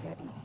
आ रही है।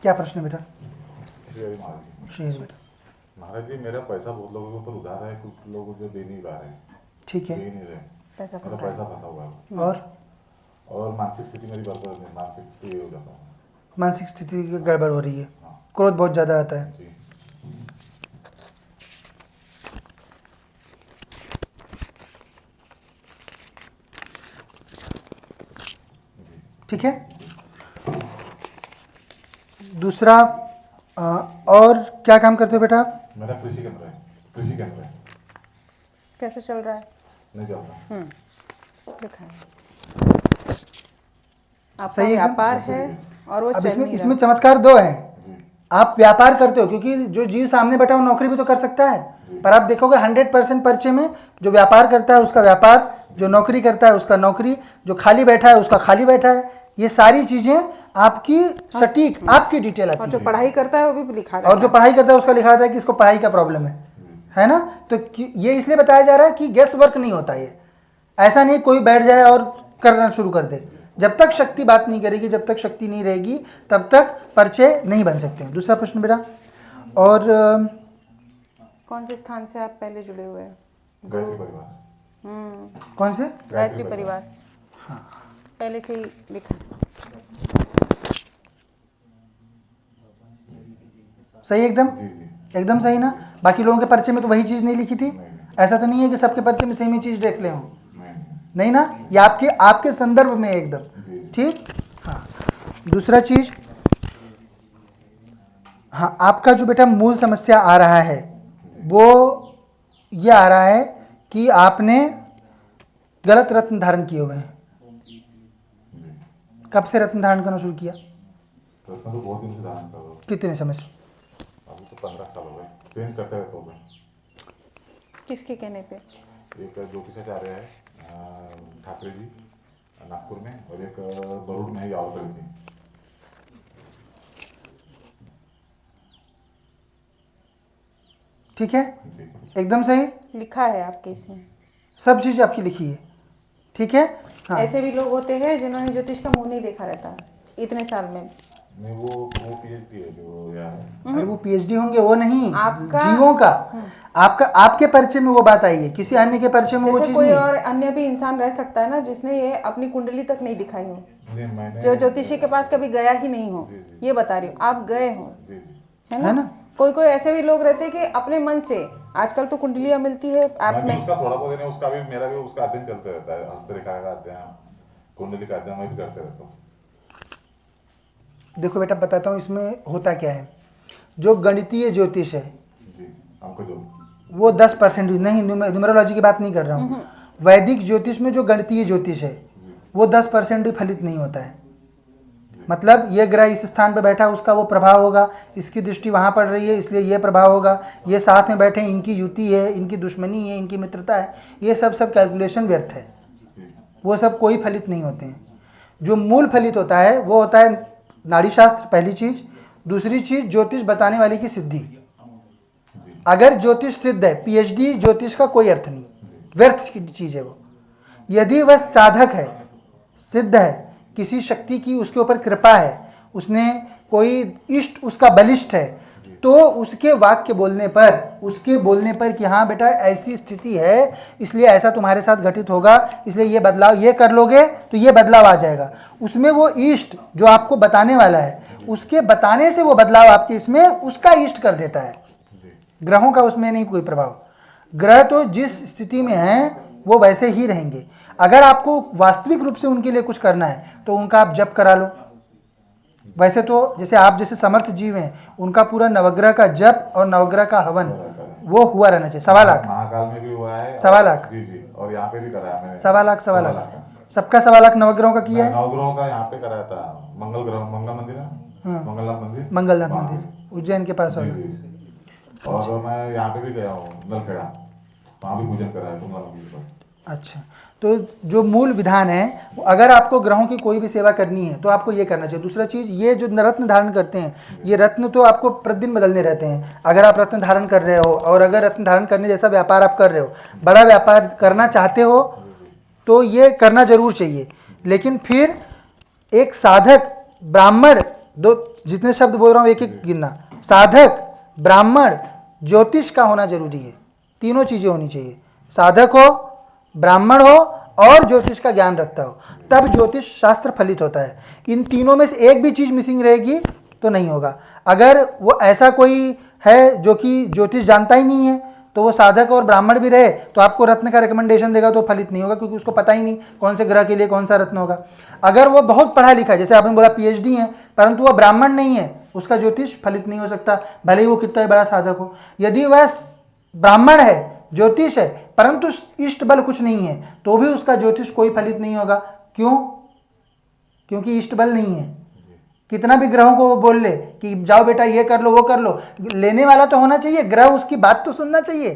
क्या प्रश्न है बेटा? शेर बेटा। महाराज जी, मेरा पैसा बहुत लोगों के ऊपर उधार है, कुछ लोग मुझे दे नहीं पा रहे हैं। ठीक है, दे नहीं रहे, पैसा मेरा फंसा है। पैसा फंसा हुआ है और मानसिक स्थिति मेरी बर्बाद है, मानसिक स्थिति हो जाता हूँ। मानसिक स्थिति की गड़बड़ हो रही है, हाँ क्रोध बहुत ज़्यादा आता है। जी। ठीक है। दूसरा, और क्या काम करते हो बेटा आप? मेरा कृषि केंद्र है, कृषि केंद्र है, कैसे चल रहा है? नहीं चल रहा। लिखा है आपका सही है एकदम? व्यापार है और वो अब चल इसमें नहीं इसमें रहा। चमत्कार दो है। जी आप व्यापार करते हो क्योंकि जो जीव सामने बैठा वो नौकरी भी तो कर सकता है, पर आप देखोगे 100% पर्चे में जो व्यापार करता है उसका व्यापार, जो नौकरी करता है उसका नौकरी, जो खाली बैठा है उसका खाली बैठा है। ये सारी चीज़ें आपकी सटीक आपकी डिटेल और आती जो है। पढ़ाई करता है वो भी लिखा रहता और जो पढ़ाई करता है उसका लिखा रहता है कि इसको पढ़ाई का प्रॉब्लम है ना। तो ये इसलिए बताया जा रहा है कि गेस वर्क नहीं होता ये, ऐसा नहीं कोई बैठ जाए और करना शुरू कर दे। जब तक शक्ति बात नहीं करेगी, जब तक शक्ति नहीं रहेगी, तब तक पर्चे नहीं बन सकते हैं। दूसरा प्रश्न बेटा, और कौन से स्थान से आप पहले जुड़े हुए हैं? गायत्री परिवार। कौन से? गायत्री परिवार। पहले से ही लिखा है। सही एकदम? जी जी। एकदम सही ना? बाकी लोगों के पर्चे में तो वही चीज़ नहीं लिखी थी। नहीं। ऐसा तो नहीं है कि सबके पर्चे में सेम ही चीज़ देख ले हो, नहीं नहीं ना? ये आपके आपके संदर्भ में एकदम जी। ठीक। हाँ, दूसरा चीज़, हाँ, आपका जो बेटा मूल समस्या आ रहा है वो ये आ रहा है कि आपने गलत रत्न धारण किए हुए हैं। कब से रत्न धारण करना शुरू किया? रत्न तो बहुत दिन से धारण कर रहा हूँ, कितने समय से? अभी तो 15 साल हो गए, चेंज करते रहता हूँ मैं। किसके कहने पे? एक ज्योतिषाचार्य है ठाकरे जी नागपुर में, और एक बरूड में यावल जी। ठीक है, एकदम सही, लिखा है आपके इसमें। सब चीज़ आपकी लिखी है। ठीक है। हाँ, ऐसे भी लोग होते हैं जिन्होंने ज्योतिष का मुंह नहीं देखा रहता इतने साल में। नहीं, वो पीएचडी है जो यार। अरे वो पीएचडी होंगे, वो नहीं, आपका जीवों का। आपका आपके परिचय में वो बात आई है, किसी अन्य के परिचय में वो जैसे चीज़ कोई नहीं और है। अन्य भी इंसान रह सकता है ना जिसने ये अपनी कुंडली तक नहीं दिखाई हो, नहीं, मैंने जो ज्योतिषी के पास कभी गया ही नहीं हो। ये बता रही हूँ, आप गए हो, जी जी। है ना? कोई कोई ऐसे भी लोग रहते हैं कि अपने मन से, आजकल तो कुंडलियाँ मिलती है ऐप मैं भी में। उसका थोड़ा बहुत है, उसका भी मेरा भी उसका अध्ययन चलते रहता है, हस्तरेखा का अध्ययन, कुंडली का अध्ययन मैं भी करते रहता हूँ। देखो बेटा, बताता हूँ इसमें होता क्या है। जो गणितीय ज्योतिष है जी, हमको जो वो 10% नहीं, न्यूमरोलॉजी की बात नहीं कर रहा हूँ। वैदिक ज्योतिष में जो गणितीय ज्योतिष है वो 10% भी फलित नहीं होता है। मतलब ये ग्रह इस स्थान पर बैठा उसका वो प्रभाव होगा, इसकी दृष्टि वहाँ पड़ रही है इसलिए ये प्रभाव होगा, ये साथ में बैठे इनकी युति है, इनकी दुश्मनी है, इनकी मित्रता है, ये सब कैलकुलेशन व्यर्थ है। वो सब कोई फलित नहीं होते हैं। जो मूल फलित होता है वो होता है नाड़ी शास्त्र पहली चीज। दूसरी चीज ज्योतिष बताने वाले की सिद्धि। अगर ज्योतिष सिद्ध है, पीएचडी ज्योतिष का कोई अर्थ नहीं, व्यर्थ की चीज है वो। यदि वह साधक है, सिद्ध है, किसी शक्ति की उसके ऊपर कृपा है, उसने कोई इष्ट उसका बलिष्ठ है, तो उसके वाक्य बोलने पर, उसके बोलने पर कि हाँ बेटा ऐसी स्थिति है, इसलिए ऐसा तुम्हारे साथ घटित होगा, इसलिए ये बदलाव ये कर लोगे तो ये बदलाव आ जाएगा, उसमें वो इष्ट जो आपको बताने वाला है, उसके बताने से वो बदलाव आपके इसमें उसका इष्ट कर देता है। ग्रहों का उसमें नहीं कोई प्रभाव। ग्रह तो जिस स्थिति में हैं वो वैसे ही रहेंगे। अगर आपको वास्तविक रूप से उनके लिए कुछ करना है तो उनका आप जप करा लो। वैसे तो जैसे आप जैसे समर्थ जीव हैं, उनका पूरा नवग्रह का जप और नवग्रह का हवन वो हुआ रहना चाहिए। 1.25 लाख महाकाल में भी हुआ है, 1.25 लाख जी जी, और यहाँ पे भी कराया मैंने 1.25 लाख 1.25 लाख सबका 1.25 लाख नवग्रहों का किया है। नवग्रहों का यहाँ पे कराया था, मंगल ग्रह, मंगल मंदिर है, मंगलनाथ मंदिर, मंगलनाथ वहाँ मंदिर उज्जैन के पास पे। वाला। जी, जी। और मैं यहाँ पे भी गया हूँ नलखेड़ा, वहाँ भी पूजन कराया तुंगा मंदिर पर। अच्छा, तो जो मूल विधान है, अगर आपको ग्रहों की कोई भी सेवा करनी है तो आपको ये करना चाहिए। दूसरा चीज़, ये जो रत्न धारण करते हैं, ये रत्न तो आपको प्रतिदिन बदलने रहते हैं। अगर आप रत्न धारण कर रहे हो और अगर रत्न धारण करने जैसा व्यापार आप कर रहे हो, बड़ा व्यापार करना चाहते हो, तो ये करना जरूर चाहिए। लेकिन फिर एक साधक ब्राह्मण, दो जितने शब्द बोल रहा हूँ एक एक गिनना, साधक ब्राह्मण ज्योतिष का होना जरूरी है। तीनों चीज़ें होनी चाहिए, साधक हो, ब्राह्मण हो और ज्योतिष का ज्ञान रखता हो, तब ज्योतिष शास्त्र फलित होता है। इन तीनों में से एक भी चीज़ मिसिंग रहेगी तो नहीं होगा। अगर वो ऐसा कोई है जो कि ज्योतिष जानता ही नहीं है, तो वो साधक और ब्राह्मण भी रहे तो आपको रत्न का रिकमेंडेशन देगा तो फलित नहीं होगा, क्योंकि उसको पता ही नहीं कौन से ग्रह के लिए कौन सा रत्न होगा। अगर वो बहुत पढ़ा लिखा है, जैसे आपने बोला पीएचडी है, परंतु वह ब्राह्मण नहीं है, उसका ज्योतिष फलित नहीं हो सकता, भले ही वो कितना ही बड़ा साधक हो। यदि वह ब्राह्मण है, ज्योतिष है, परंतु इष्ट बल कुछ नहीं है, तो भी उसका ज्योतिष कोई फलित नहीं होगा। क्यों? क्योंकि इष्ट बल नहीं है। कितना भी ग्रहों को वो बोल ले कि जाओ बेटा ये कर लो वो कर लो, लेने वाला तो होना चाहिए, ग्रह उसकी बात तो सुनना चाहिए,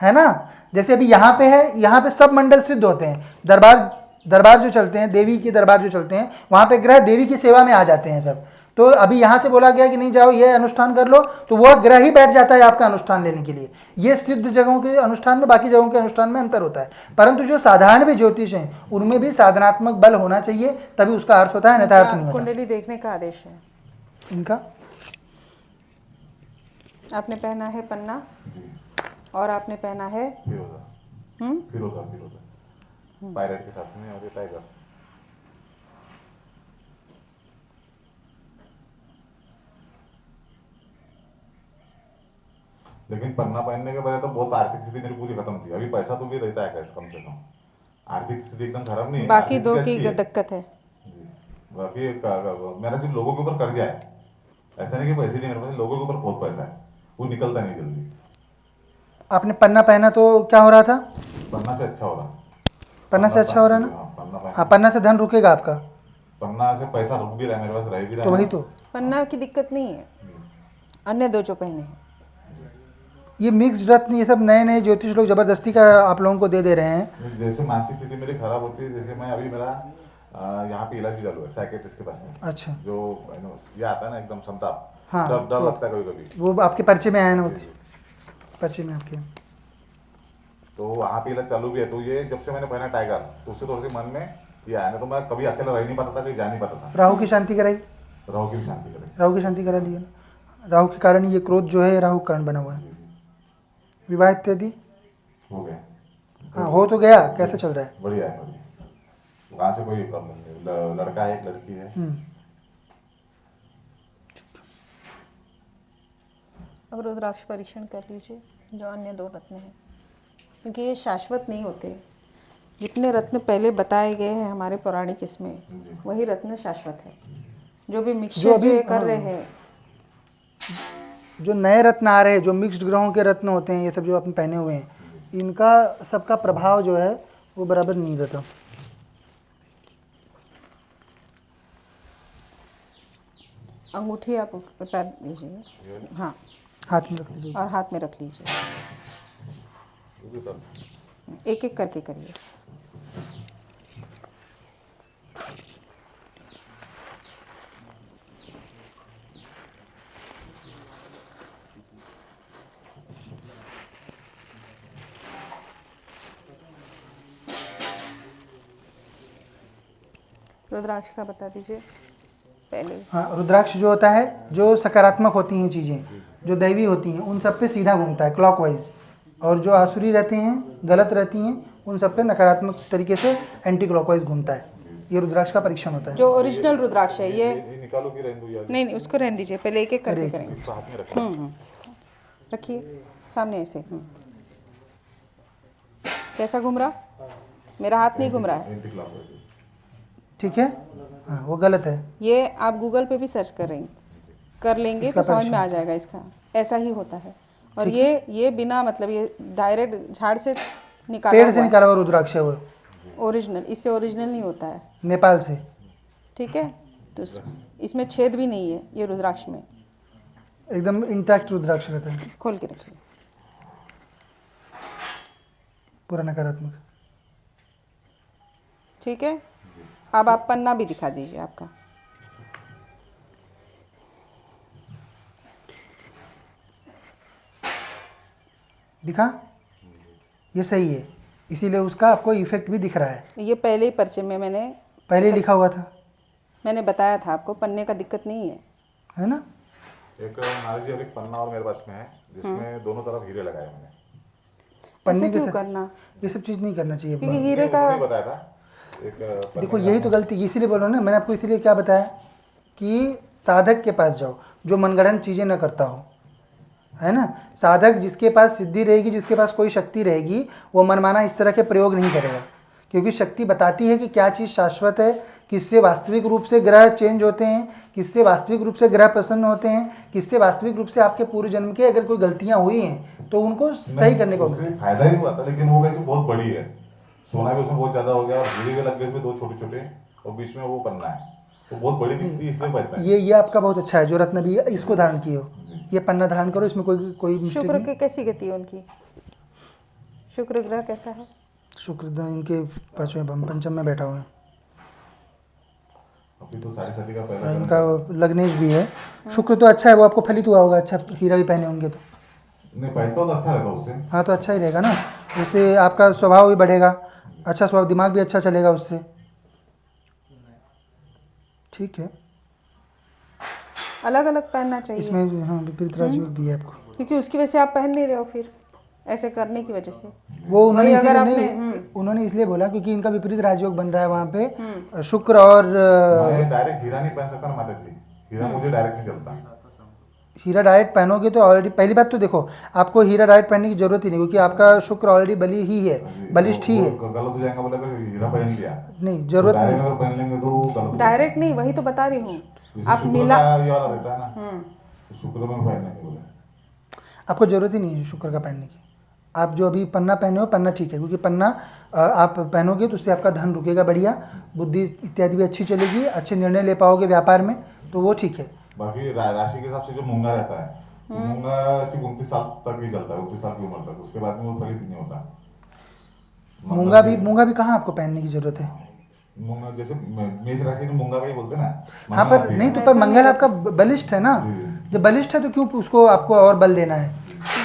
है ना। जैसे अभी यहाँ पे है, यहाँ पे सब मंडल सिद्ध होते हैं, दरबार जो चलते हैं, देवी के दरबार जो चलते हैं, वहाँ पे ग्रह देवी की सेवा में आ जाते हैं सब। तो अभी यहाँ से बोला गया कि नहीं जाओ ये अनुष्ठान कर लो, तो वह ग्रह ही बैठ जाता है आपका अनुष्ठान लेने के लिए। ये सिद्ध जगहों के अनुष्ठान में, बाकी जगहों के अनुष्ठान में अंतर होता है। परंतु जो साधारण भी ज्योतिष हैं, उनमें भी साधनात्मक बल होना चाहिए, तभी उसका अर्थ होता है, अन्यथा अर्थ नहीं होता। कुंडली देखने का आदेश है इनका आपने पहना है पन्ना और आपने पहना है फिरोजा पायरेट के साथ में, और ये टाइगर। लेकिन पन्ना पहनने के बाद तो बहुत आर्थिक स्थिति मेरी पूरी खत्म थी। अभी पैसा तो भी रहता है कैश कम से कम, आर्थिक स्थिति एकदम खराब नहीं है। बाकी आर्थिक दो स्थिति की अच्छी है। दिक्कत है। जी, बाकी मेरा सिर्फ लोगों के ऊपर कर्जा है, ऐसा नहीं कि पैसे नहीं मेरे पास, लोगों के ऊपर बहुत पैसा है, वो निकलता नहीं जल्दी। आपने पन्ना पहना तो क्या हो रहा था? पन्ना से अच्छा हो रहा, पन्ना से अच्छा हो रहा है ना। हाँ, पन्ना हाँ, पन्ना से धन रुकेगा आपका, पन्ना से पैसा रुक भी रहा है, मेरे पास रह भी रहा तो है। वही तो पन्ना की दिक्कत नहीं है, अन्य दो जो पहने हैं। ये मिक्स्ड रत्न, ये सब नए नए ज्योतिष लोग जबरदस्ती का आप लोगों को दे रहे हैं। जैसे मानसिक स्थिति मेरी खराब होती है, जैसे मैं अभी मेरा यहाँ पे इलाज भी चालू है साइकेट्रिस्ट के पास में। अच्छा, जो ये आता है ना एकदम संताप, हाँ, डर लगता है कभी कभी, वो आपके पर्चे में आया ना, होती पर्चे में आपके। तो वहाँ पे इलाज चालू भी है। तो ये जब से मैंने पहना टाइगर, तो उससे थोड़ी सी मन में ये आया ना, तो मैं कभी अकेला रह नहीं पाता था, कहीं जा नहीं पाता था। राहु की शांति कराई, राहु की भी शांति करे। राहु की शांति करा ली है ना। राहु के कारण ये क्रोध जो है राहु कारण बना हुआ है। विवाह इत्यादि हो गया, हाँ हो तो गया, कैसे चल रहा है? बढ़िया है, बढ़िया, वहाँ से कोई प्रॉब्लम नहीं। लड़का है, एक लड़की है। अब रुद्राक्ष परीक्षण कर लीजिए जो अन्य दो रत्न हैं, क्योंकि ये शाश्वत नहीं होते। जितने रत्न पहले बताए गए हैं हमारे पौराणिक इसमें, वही रत्न शाश्वत है। जो भी मिक्सचर जो ये कर रहे हैं, जो नए रत्न आ रहे हैं, जो मिक्स्ड ग्रहों के रत्न होते हैं, ये सब जो आपने पहने हुए हैं, इनका सबका प्रभाव जो है वो बराबर नहीं रहता। अंगूठी आप उतार दीजिए, हाँ, हाथ में रख लीजिए। और हाथ में रख लीजिए, एक एक करके करिए। रुद्राक्ष का बता दीजिए पहले। हाँ, रुद्राक्ष जो होता है, जो सकारात्मक होती हैं चीज़ें, जो दैवी होती हैं, उन सब पे सीधा घूमता है क्लॉकवाइज, और जो आसुरी रहते हैं, गलत रहती हैं, उन सब पे नकारात्मक तरीके से एंटी क्लॉकवाइज घूमता है। ये रुद्राक्ष का परीक्षण होता है। जो ओरिजिनल रुद्राक्ष है ये निकालो कि रहने दो यार, नहीं उसको रहने दीजिए, पहले एक एक करके करेंगे। इसको हाथ में रखो। रखिए सामने ऐसे। कैसा घूम रहा? मेरा हाथ नहीं घूम रहा है। Anti clockwise. ठीक है, हाँ वो गलत है। ये आप गूगल पे भी सर्च कर लेंगे इसका तो समझ परीक्षण। में आ जाएगा इसका। ऐसा ही होता है। और ये बिना मतलब ये डायरेक्ट झाड़ से निकाला पेड़ से हुआ निकाला हुआ रुद्राक्ष है वो, ओरिजिनल, इससे ओरिजिनल नहीं होता है। नेपाल से। ठीक है, तो इसमें छेद भी नहीं है ये रुद्राक्ष में। एकदम इंटैक्ट रुद्राक्ष रहता है, खोल के रखिए। पूरा नकारात्मक। ठीक है, अब आप पन्ना भी दिखा दीजिए आपका। दिखा, ये सही है, इसीलिए उसका आपको इफेक्ट भी दिख रहा है। ये पहले ही पर्चे में मैंने पहले ही लिखा हुआ था, बताया था आपको, पन्ने का दिक्कत नहीं है एक ना। नारी जी, एक पन्ना और मेरे पास में है जिसमें दोनों तरफ हीरे लगाए मैंने। पन्ने ऐसे के क्यों साथ करना? ये सब चीज़ नहीं करना चाहिए। क्योंकि हीरे का नहीं बताया था एक पन्ने देखो का यही तो गलती, इसीलिए बोल रहा हूँ ना, मैंने आपको इसीलिए क्या बताया कि साधक के पास जाओ जो मनगढ़ंत चीज़ें न करता हो, है ना। साधक जिसके पास सिद्धि रहेगी, जिसके पास कोई शक्ति रहेगी, वो मनमाना इस तरह के प्रयोग नहीं करेगा, क्योंकि शक्ति बताती है कि क्या चीज़ शाश्वत है, किससे वास्तविक रूप से ग्रह चेंज होते हैं, किससे वास्तविक रूप से ग्रह प्रसन्न होते हैं, किससे वास्तविक रूप से आपके पूर्व जन्म के अगर कोई गलतियां हुई हैं तो उनको सही करने को मिलता उससे है। फायदा ही हुआ था, लेकिन वो कैसे बहुत बड़ी है, सोना भी उसमें बहुत ज्यादा हो गया और हीरे भी लग गए उसमें दो छोटे छोटे, और बीच में वो पन्ना है तो बहुत बड़ी दिखती है, इसलिए कहता है। ये आपका बहुत अच्छा है जो रत्न भी है, इसको धारण किए हो, ये पन्ना धारण करो, इसमें कोई मिस्टेक शुक्र नहीं। की कैसी गति है उनकी? शुक्र ग्रह कैसा है? शुक्र इनके पांचवें पंचम में बैठा हुआ है, अभी तो 7.5 का पहला इनका लग्नेश भी है। शुक्र तो अच्छा है, वो आपको फलित हुआ होगा, अच्छा हीरा भी पहने होंगे तो। नहीं पहनता तो अच्छा रहता उससे। हाँ तो अच्छा ही रहेगा ना, उससे आपका स्वभाव भी बढ़ेगा, अच्छा स्वभाव, दिमाग भी अच्छा चलेगा उससे। ठीक है, अलग अलग पहनना चाहिए, इसमें हाँ विपरीत राजयोग भी है आपको। क्योंकि उसकी वजह से आप पहन नहीं रहे हो, फिर ऐसे करने की वजह से। वो उन्होंने वही अगर इसीलिए आपने नहीं, उन्होंने इसलिए बोला क्योंकि इनका विपरीत राजयोग बन रहा है वहाँ पे, शुक्र और मैं डायरेक्ट हीरा नहीं पहन सकता ना माता जी, हीरा मुझे डायरेक्ट नहीं चलता। हीरा डायरेक्ट पहनोगे तो ऑलरेडी, पहली बात तो देखो आपको हीरा डायरेक्ट पहनने की जरूरत ही नहीं, क्योंकि आपका शुक्र ऑलरेडी बली ही है, बलिष्ठ ही है। गलत हो जाएगा बोले अगर हीरा पहन लिया, नहीं जरूरत डायरेक्ट नहीं, अगर पहन लेंगे तो गलत हो जाएगा। डायरेक्ट नहीं, वही तो बता रही हूँ। जैसे आप शुक्र मिला का ये वाला रहता है ना, तो शुक्र में पहनने के बोले। आपको जरूरत ही नहीं है शुक्र का पहनने की। आप जो अभी पन्ना पहने हो, पन्ना ठीक है, क्योंकि पन्ना आप पहनोगे तो उससे आपका धन रुकेगा बढ़िया, बुद्धि इत्यादि भी अच्छी चलेगी, अच्छे निर्णय ले पाओगे व्यापार में, तो वो ठीक है। बाकी राशि के हिसाब से जो मूंगा रहता है, तो मूंगा सिर्फ 29 साल तक ही चलता है, 29 साल की उम्र तक, उसके बाद में वो फलित नहीं होता। मूंगा भी कहाँ आपको पहनने की जरूरत है। मूंगा जैसे मेष राशि में मूंगा का ही बोलते हैं ना। हाँ पर नहीं तो, पर मंगल आपका बलिष्ठ है ना, जब बलिष्ठ है तो क्यों उसको आपको और बल देना है,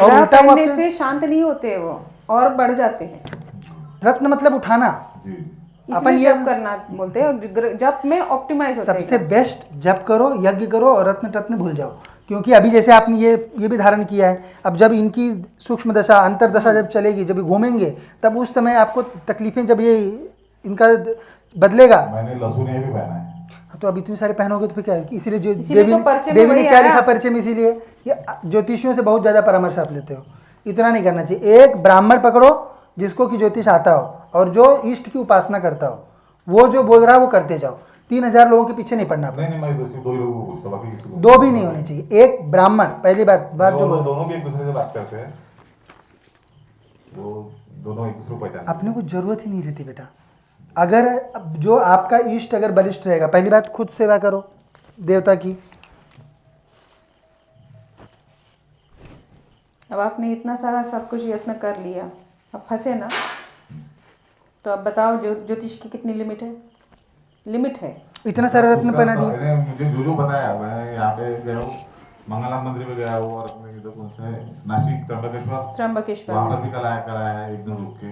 और ग्रह उल्टा वो पहनने आपके से शांत नहीं होते, वो और बढ़ जाते हैं। रत्न मतलब उठाना, जी इसलिए जप करना बोलते हैं, और जप में ऑप्टिमाइज होता है। सबसे बेस्ट जप करो, यज्ञ करो और रत्न टत्न भूल जाओ, क्योंकि अभी जैसे आपने ये भी धारण किया है, अब जब इनकी सूक्ष्म दशा अंतरदशा जब चलेगी, जब ये घूमेंगे, तब उस समय आपको तकलीफें, जब ये इनका बदलेगा, मैंने लहसुन ये भी पहना है। तो अब इतनी सारे पहनोगे तो फिर क्या है? इसीलिए जो इसीलिए तो पर्चे में देवी ने वही क्या आया। लिखा पर्चे में, इसीलिए ये ज्योतिषियों से बहुत ज़्यादा परामर्श आप लेते हो, इतना नहीं करना चाहिए। एक ब्राह्मण पकड़ो जिसको कि ज्योतिष आता हो और जो इष्ट की उपासना करता हो, वो जो बोल रहा है वो करते जाओ, 3000 लोगों के पीछे नहीं पड़ना। नहीं मैं तो सिर्फ 2 ही लोगों को पूछता, बाकी किसी को दो भी नहीं होने चाहिए, एक ब्राह्मण, पहली बात जो बोल, दोनों भी एक दूसरे से बात करते हैं, वो दोनों एक दूसरे को पहचानते हैं। अपने को जरूरत ही नहीं रहती बेटा। अगर जो आपका इष्ट अगर बलिष्ठ रहेगा, पहली बात खुद सेवा करो देवता की। अब आपने इतना सारा सब कुछ यत्न कर लिया, अब फंसे ना, तो अब बताओ ज्योतिष की कितनी लिमिट है? लिमिट है। इतना सारा रत्न उसका पहना दिया, मैंने मुझे जो बताया, मैं यहाँ पे गया हूँ, मंगलनाथ मंदिर में गया हूँ, और अपने इधर कौन से नासिक त्र्यंबकेश्वर, त्र्यंबकेश्वर वहाँ में पर भी कराया है एक दिन रुक के।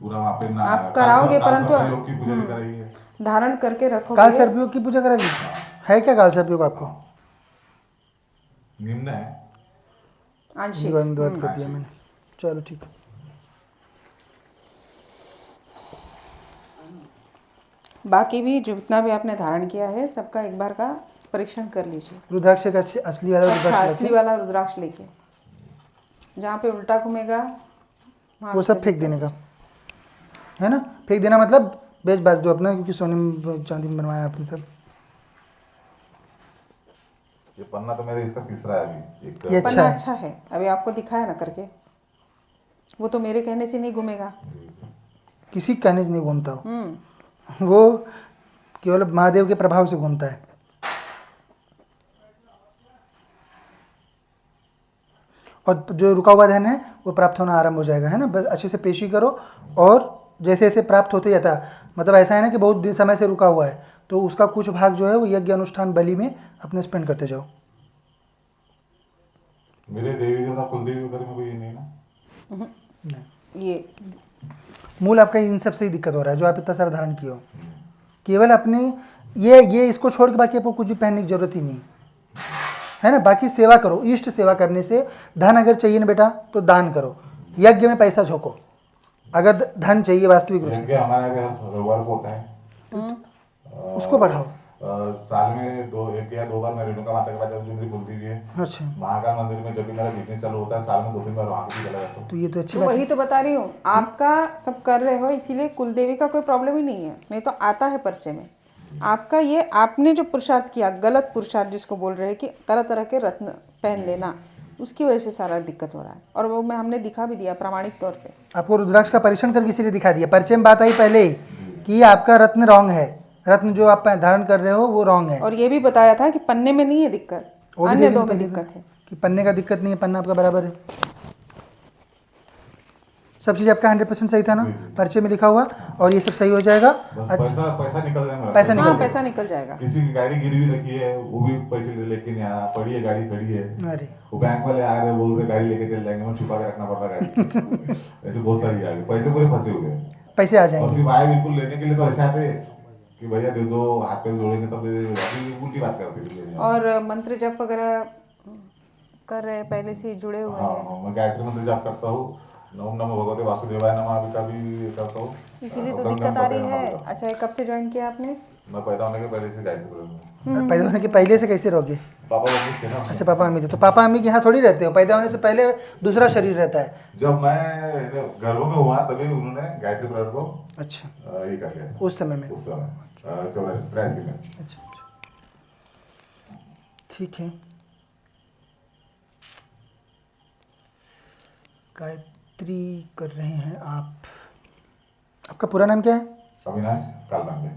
पूरा वहाँ पे आप कराओगे, परंतु योग की पूजा भी कराई है। धारण करके रखोगे। काल सर्पियों की पूजा कराई है क्या? काल सर्पियों का आपको निम्न है। आंशिक। द्वंद्वत कर दिया मैंने। चलो ठीक है। बाकी भी जो जितना भी आपने धारण किया है सबका एक बार का परीक्षण कर लीजिए। रुद्राक्ष का असली वाला अच्छा, रुद्राक्ष असली लेके, वाला रुद्राक्ष लेके जहाँ पे उल्टा घूमेगा वहाँ वो सब विसर्जित फेंक कर देने का दीजिए। है ना। फेंक देना मतलब बेच बाच दो अपना, क्योंकि सोने में चांदी में बनवाया आपने सब। ये पन्ना तो मेरे इसका तीसरा है अभी। एक ये अच्छा पन्ना है। अच्छा है, अभी आपको दिखाया ना करके। वो तो मेरे कहने से नहीं घूमेगा। किसी के कहने से नहीं घूमता वो केवल महादेव के प्रभाव से घूमता है। और जो रुका हुआ धन है वो प्राप्त होना आरंभ हो जाएगा, है ना। बस अच्छे से पेशी करो, और जैसे जैसे प्राप्त होते जाता है, मतलब ऐसा है ना कि बहुत दिन समय से रुका हुआ है, तो उसका कुछ भाग जो है वो यज्ञ अनुष्ठान बलि में अपने स्पेंड करते जाओ। मेरे देवी देवता कुलदेवी वगैरह में कोई ये नहीं ना। ये मूल आपका इन सब से ही दिक्कत हो रहा है, जो आप इतना सारा धारण किए हो। केवल अपने ये इसको छोड़ के बाकी आपको कुछ भी पहनने की जरूरत ही नहीं है ना। बाकी सेवा करो, इष्ट सेवा करने से धन अगर चाहिए ना बेटा तो दान करो, यज्ञ में पैसा झोंको। अगर धन चाहिए वास्तविक रूप से, यज्ञ हमारे यहाँ पे हर रविवार को होता है। उसको बढ़ाओ। साल में एक या दो बार मैं रेणुका माता के पास जाता हूँ, जो मेरी कुलदेवी है। अच्छा, महाकाल मंदिर में जब भी मेरा बिजनेस चालू होता है, साल में 2-3 बार वहाँ पे भी चला जाता हूँ। तो ये तो अच्छी तो बात वही है। तो बता रही हूँ, आपका सब कर रहे हो इसीलिए कुलदेवी का कोई प्रॉब्लम ही नहीं है। नहीं तो आता है पर्चे में आपका ये, आपने जो पुरुषार्थ किया, गलत पुरुषार्थ जिसको बोल रहे हैं कि तरह तरह के रत्न पहन लेना, उसकी वजह से सारा दिक्कत हो रहा है। और वो हमने दिखा भी दिया प्रामाणिक तौर पे। आपको रुद्राक्ष का परीक्षण करके इसीलिए दिखा दिया। परिचय में बात आई पहले ही कि आपका रत्न रॉन्ग है, रत्न जो आप धारण कर रहे हो वो रॉन्ग है। और ये भी बताया था कि पन्ने में नहीं है दिक्कत, वो भी अन्य देवी दो ने में पहले दिक्कत है। कि पन्ने का दिक्कत नहीं है, पन्ना आपका बराबर है। सब चीज़ आपका 100% सही था ना, पर्चे में लिखा हुआ, और ये सब सही हो जाएगा। बस पैसा निकल जाएगा। पैसा निकल हाँ, जाएगा। पैसा निकल जाएगा। किसी की गाड़ी गिरवी रखी है, वो भी पैसे लेके नहीं आया, पड़ी है गाड़ी खड़ी है। अरे वो बैंक वाले आ रहे बोल रहे गाड़ी लेके चल जाएंगे, मैं छुपा के रखना पड़ता गाड़ी। ऐसे बहुत सारी गाड़ी, पैसे पूरे फंसे हुए हैं। पैसे आ और जाएंगे। सिर्फ आए बिल्कुल लेने के लिए तो ऐसे आते कि भैया दे दो, हाथ पे जोड़ेंगे तब दे दो, उल्टी बात करते हैं। और मंत्र जप वगैरह कर रहे हैं, पहले से ही जुड़े हुए हैं, हाँ, मैं गायत्री मंत्र जाप करता हूँ। ओम नमो भगवते वासुदेवाय नमः अभी का भी करता हूँ। इसीलिए तो गंगा दिक्कत आ रही नमः है। का। अच्छा, ये कब से ज्वाइन किया आपने? मैं पैदा होने के पहले से गायत्री कर रहा हूँ। पैदा होने के पहले से कैसे रहोगे? पापा मम्मी थे ना। अच्छा, पापा मम्मी थे, तो पापा मम्मी के यहाँ थोड़ी रहते हो, पैदा होने से पहले दूसरा शरीर रहता है। जब मैं गर्भ में हुआ तभी उन्होंने गायत्री प्रयोग को अच्छा, ये कर लिया। उस समय में। उस समय 83 में। अच्छा, ठीक है। गायत्री कर रहे हैं आप। आपका पूरा नाम क्या है? अविनाश कालरांगे।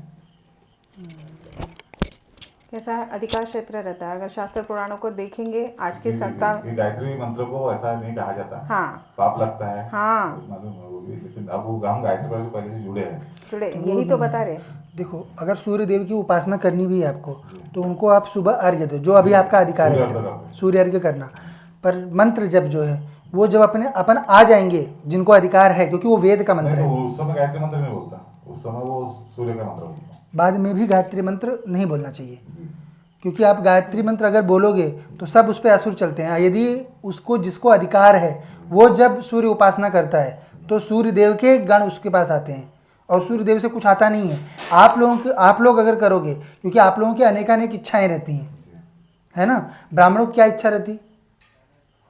कैसा है? अधिकार क्षेत्र रहता है। अगर शास्त्र पुराणों को देखेंगे आज के सत्ता, ये गायत्री मंत्र को ऐसा नहीं कहा जाता। हाँ पाप लगता है। हाँ, मालूम है वो भी, लेकिन अब वो हम गायत्री मंत्र से पहले से जुड़े हैं। जुड़े, यही तो बता रहे। देखो, अगर सूर्य देव की उपासना करनी भी है आपको, तो उनको आप सुबह अर्घ्य दो, जो अभी आपका अधिकार सूर्य है अर्घ्य बेटा, करते हैं। सूर्य अर्घ्य करना। पर मंत्र जब जो है वो जब अपन आ जाएंगे, जिनको अधिकार है, क्योंकि वो वेद का मंत्र नहीं, है। तो उस समय गायत्री मंत्र नहीं बोलता, उस समय वो सूर्य का मंत्र बोलता। बाद में भी गायत्री मंत्र नहीं बोलना चाहिए, क्योंकि आप गायत्री मंत्र अगर बोलोगे तो सब उस पर असुर चलते हैं। यदि उसको जिसको अधिकार है वो जब सूर्य उपासना करता है तो सूर्य देव के गण उसके पास आते हैं, और सूर्य देव से कुछ आता नहीं है। आप लोग अगर करोगे, क्योंकि आप लोगों की अनेकानेक इच्छाएं रहती हैं, है ना। ब्राह्मणों की क्या इच्छा रहती?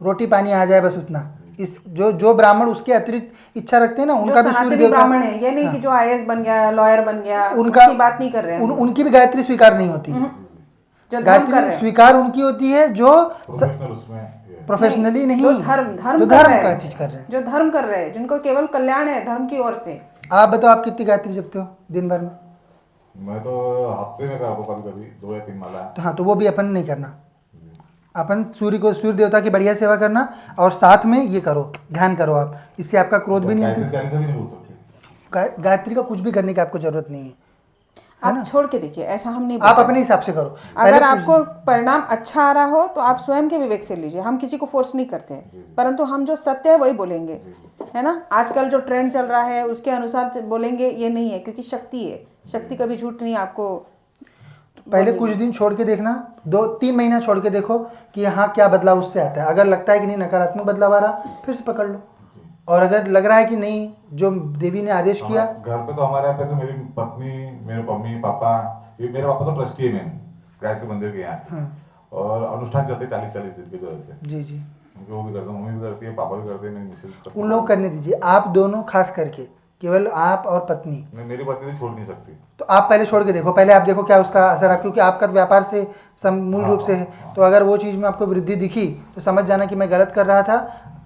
रोटी पानी आ जाए बस उतना। इस जो ब्राह्मण उसके अतिरिक्त इच्छा रखते हैं ना, उनका भी सूर्य देव ब्राह्मण है, ये नहीं कि जो IAS बन गया, लॉयर बन गया, उनका उसकी बात नहीं कर रहे हैं। उनकी भी गायत्री स्वीकार नहीं होती है। जो धर्म कर रहे गायत्री हैं, स्वीकार उनकी होती है जो प्रोफेशनल उसमें ये है। प्रोफेशनली नहीं, जो जो धर्म धर्म कर रहे का हैं, चीज कर रहे हैं। जो धर्म कर रहे हैं, जिनको केवल कल्याण है धर्म की ओर से। आप बताओ, आप कितनी गायत्री जपते हो दिन भर में? मैं तो हफ्ते में करता हूँ कभी कभी 2 या 3 माला। तो हाँ, तो वो भी अपन नहीं करना। अपन सूर्य देवता की बढ़िया सेवा करना, और साथ में ये करो, ध्यान करो आप। इससे आपका क्रोध भी गायत्री नियंत्रित। चालीसा भी नहीं बोल सकते। गायत्री का कुछ भी करने की आपको जरूरत नहीं है। आप छोड़ के देखिए, ऐसा हम नहीं आप बोलते। अपने हिसाब से करो। अगर आपको परिणाम अच्छा आ रहा हो तो आप स्वयं के विवेक से लीजिए, हम किसी को फोर्स नहीं करते हैं, परंतु हम जो सत्य है वही बोलेंगे। है ना। आजकल जो ट्रेंड चल रहा है उसके अनुसार बोलेंगे ये नहीं है, क्योंकि शक्ति है, शक्ति कभी झूठ नहीं आपको। पहले कुछ दिन छोड़ के देखना, 2-3 महीना छोड़ के देखो कि हाँ क्या बदलाव उससे आता है। अगर लगता है कि नहीं नकारात्मक बदलाव आ रहा, फिर से पकड़ लो। और अगर लग रहा है कि नहीं जो देवी ने आदेश किया। घर पे तो हमारे यहाँ पे तो मेरी पत्नी, मेरे मम्मी पापा, ये मेरे पापा तो ट्रस्टी है मेन गायत्री मंदिर के यहाँ। हाँ। और अनुष्ठान चलते 40-40 दिन के जो रहते हैं, जी जी, क्योंकि वो भी करते हैं, मम्मी भी करती है, पापा भी करते हैं, मेरी मिसेज। उन लोग करने दीजिए, आप दोनों खास करके, केवल आप और पत्नी। मेरी पत्नी तो छोड़ नहीं सकती। तो आप पहले छोड़ के देखो, पहले आप देखो क्या उसका असर है, क्योंकि आपका तो व्यापार से मूल रूप से है। तो अगर वो चीज़ में आपको वृद्धि दिखी तो समझ जाना कि मैं गलत कर रहा था।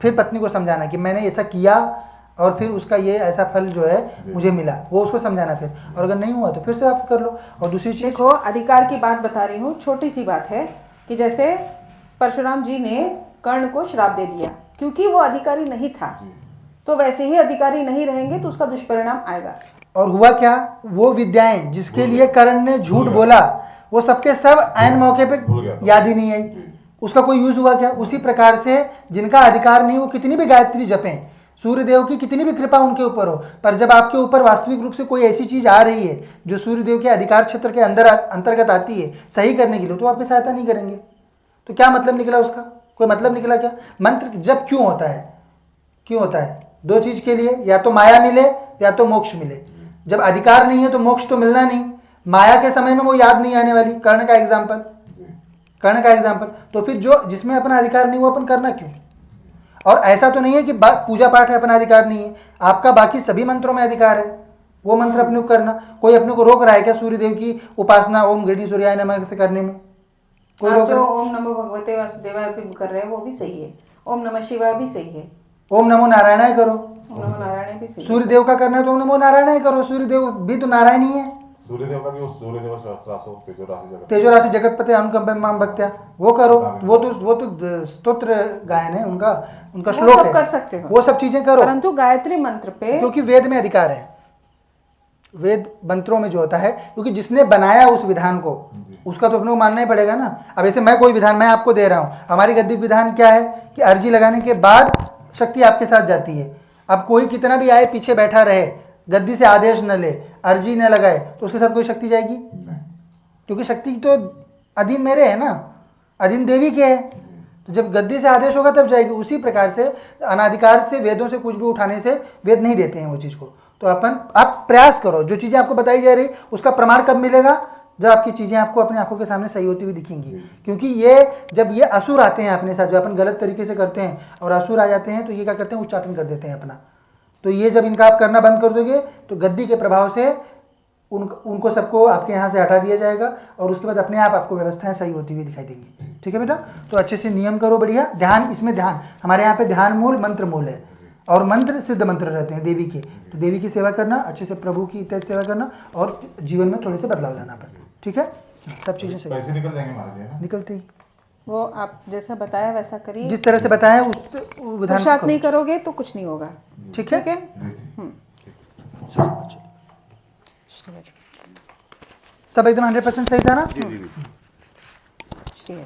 फिर पत्नी को समझाना कि मैंने ऐसा किया और फिर उसका ये ऐसा फल जो है मुझे मिला, वो उसको समझाना फिर। और अगर नहीं हुआ तो फिर से आप कर लो। और दूसरी चीज़, देखो अधिकार की बात बता रही हूँ, छोटी सी बात है कि जैसे परशुराम जी ने कर्ण को श्राप दे दिया क्योंकि वो अधिकारी नहीं था, तो वैसे ही अधिकारी नहीं रहेंगे तो उसका दुष्परिणाम आएगा। और हुआ क्या, वो विद्याएं जिसके लिए कर्ण ने झूठ बोला वो सबके सब ऐन मौके पे याद ही नहीं आई, उसका कोई यूज हुआ क्या। उसी प्रकार से जिनका अधिकार नहीं वो कितनी भी गायत्री जपें, सूर्यदेव की कितनी भी कृपा उनके ऊपर हो, पर जब आपके ऊपर वास्तविक रूप से कोई ऐसी चीज आ रही है जो सूर्यदेव के अधिकार क्षेत्र के अंतर्गत आती है सही करने के लिए, तो आपकी सहायता नहीं करेंगे। तो क्या मतलब निकला उसका, कोई मतलब निकला क्या। मंत्र जब क्यों होता है, क्यों होता है, 2 चीज के लिए, या तो माया मिले या तो मोक्ष मिले। जब अधिकार नहीं है तो मोक्ष तो मिलना नहीं, माया के समय में वो याद नहीं आने वाली। कर्ण का एग्जाम्पल, कर्ण का एग्जाम्पल। तो फिर जो जिसमें अपना अधिकार नहीं वो अपन करना क्यों। और ऐसा तो नहीं है कि पूजा पाठ में अपना अधिकार नहीं है, आपका बाकी सभी मंत्रों में अधिकार है, वो मंत्र अपने को करना। कोई अपने को रोक रहा है क्या सूर्यदेव की उपासना ओम गृणी सूर्याय नमः से करने में, कोई आप रोक जो रहा है? ओम नमो भगवते वासुदेवाय भी कर रहे हैं वो भी सही है, ओम नमः शिवाय भी सही है, ओम नमो नारायणाय करो, ओम नमो नारायण भी सही है। सूर्यदेव का करना है तो ओम नमो नारायणाय करो, सूर्यदेव भी तो नारायण ही है। सूर्यदेव का भी वो सूर्यदेव सहस्त्रासो तेजोराशि तेजोराशि जगतपते अनुकंपा माम भक्त्या, वो करो। वो तो स्तोत्र गायन है उनका, उनका वो श्लोक सब है, कर सकते हो, वो सब चीजें करो। परंतु गायत्री मंत्र पे क्योंकि वेद में अधिकार है, वेद मंत्रों में जो होता है, क्योंकि जिसने बनाया उस विधान को उसका तो अपने को मानना ही पड़ेगा ना। अब ऐसे मैं कोई विधान मैं आपको दे रहा हूँ, हमारी गद्दी विधान क्या है कि अर्जी लगाने के बाद शक्ति आपके साथ जाती है। अब कोई कितना भी आए पीछे बैठा रहे, गद्दी से आदेश न ले, अर्जी न लगाए, तो उसके साथ कोई शक्ति जाएगी, क्योंकि शक्ति तो अधीन मेरे है ना, अधीन देवी के है। तो जब गद्दी से आदेश होगा तब जाएगी। उसी प्रकार से अनाधिकार से वेदों से कुछ भी उठाने से वेद नहीं देते हैं वो चीज़ को। तो आप प्रयास करो, जो चीज़ें आपको बताई जा रही उसका प्रमाण कब मिलेगा, जब आपकी चीज़ें आपको अपनी आंखों के सामने सही होती हुई दिखेंगी। क्योंकि ये जब ये असुर आते हैं अपने साथ, जो अपन गलत तरीके से करते हैं और असुर आ जाते हैं, तो ये क्या करते हैं, उच्चाटन कर देते हैं अपना। तो ये जब इनका आप करना बंद कर दोगे तो गद्दी के प्रभाव से उनको सबको आपके यहाँ से हटा दिया जाएगा, और उसके बाद अपने आप आपको व्यवस्थाएं सही होती हुई दिखाई देंगी। ठीक है बेटा, तो अच्छे से नियम करो, बढ़िया ध्यान, इसमें ध्यान हमारे यहाँ पे ध्यान मूल मंत्र मूल है, और मंत्र सिद्ध मंत्र रहते हैं देवी के। तो देवी की सेवा करना, अच्छे से प्रभु की तेज सेवा करना, और जीवन में थोड़े से बदलाव लाना पर। ठीक है, सब चीज़ें सही पैसे निकल जाएंगे हमारे लिए ना। निकलते ही, वो आप जैसा बताया वैसा करिए, जिस तरह से बताया उस विधान पुरुषार्थ नहीं करोगे तो कुछ नहीं होगा। ठीक है, ठीक है, सब एकदम 100% सही था ना। श्री हरि।